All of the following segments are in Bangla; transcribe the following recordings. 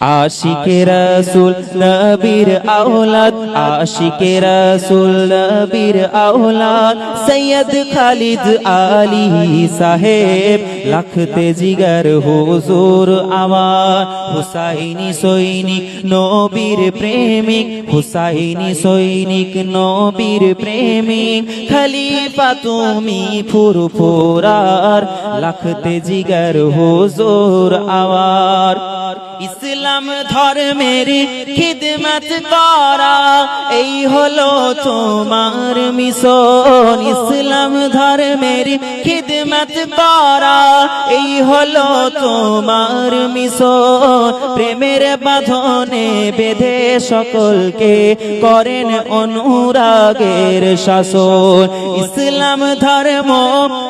आशिके रसूल नबीर औलाद, आशिके रसूल नबीर औलाद, सैयद खालिद आली साहेब लखते जिगर हुजूर आमार। हुसाइनी सैनिक नबीर प्रेमिक, हुसाइनी सैनिक नबीर प्रेमिक, खलीफा तुमी फुरफुरार लखते जिगर हुजूर आमार। इस्लाम धर्मेर खिदमत करा এই হলো তোমার মিশন। ইসলাম ধর্মের খিদমত করা এই হলো তোমার মিশন। প্রেমের বাঁধনে বেঁধে সকলকে করেন অনুরাগের শাসন। ইসলাম ধর্ম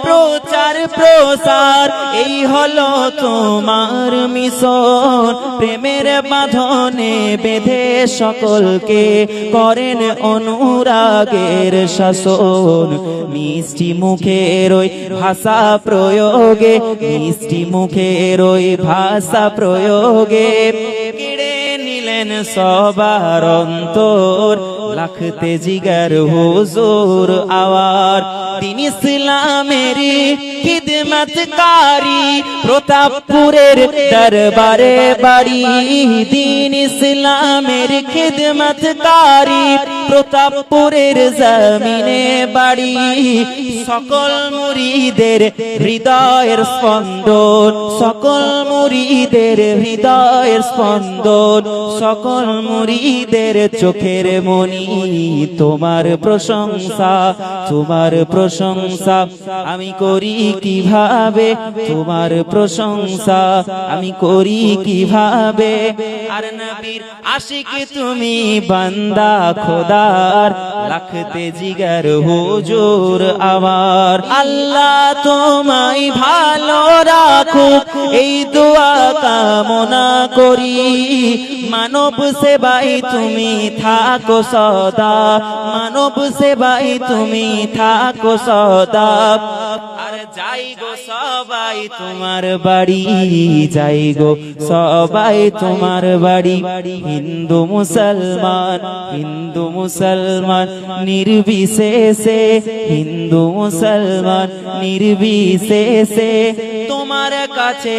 প্রচার প্রসার এই হলো তোমার মিশন। প্রেমের বাঁধনে বেঁধে সকলকে করেন অনুরাগের শাসন। মিষ্টি মুখের ওই ভাষা প্রয়োগে, মিষ্টি মুখের ওই ভাষা প্রয়োগে কেড়ে নিলেন সবার অন্তর লাখতে জিগার হুজুর আওয়ার। দিন ইসলামের খিদমতকারী প্রতাপপুরের দরবারে বাড়ি। দিন ইসলামের খিদমতকারী প্রতাপপুরের জমিনে বাড়ি। সকল মুরিদের হৃদয়ের স্পন্দন, সকল মুরিদের হৃদয়ের স্পন্দন, সকল মুরিদের চোখের মনি তোমার প্রশংসা, তোমার প্রশংসা আমি করি কিভাবে, তোমার প্রশংসা আমি করি কিভাবে। আর নবীর আশিক তুমি বান্দা খোদার লাখতে জিগার হুজুর আমার। আল্লাহ তোমায় ভালো রাখুক এই দোয়া কামনা করি। মানব সেবায় তুমি থাকো সদা, মানব সেবায় তুমি থাকো সদা। আর যাই গো সবাই তোমার বাড়ি, যাই গো সবাই তোমার বাড়ি। হিন্দু মুসলমান, হিন্দু মুসলমান নির্বিশেষে, হিন্দু মুসলমান নির্বিশেষে তোমার কাছে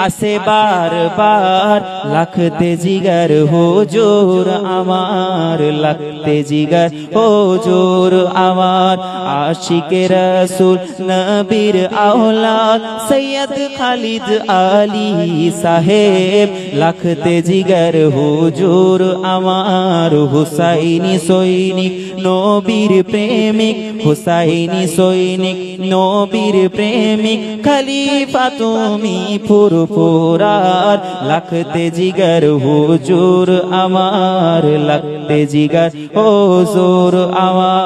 আসে বারবার লাখতে জিগার হুজুর আমার, লাখতে জিগার হুজুর আমার। আশিকে রসুল নবীর औलाद सैयद खालिद आली साहेब लखते जिगर हुजूर आमार। हुसाइनी सैनिक नबीर प्रेमिक, हुसाइनी सैनिक नबीर प्रेमिक, खलीफा तुमी फुरफुरार लखते जिगर हुजूर आमार, लखते जिगर हुजूर आमार।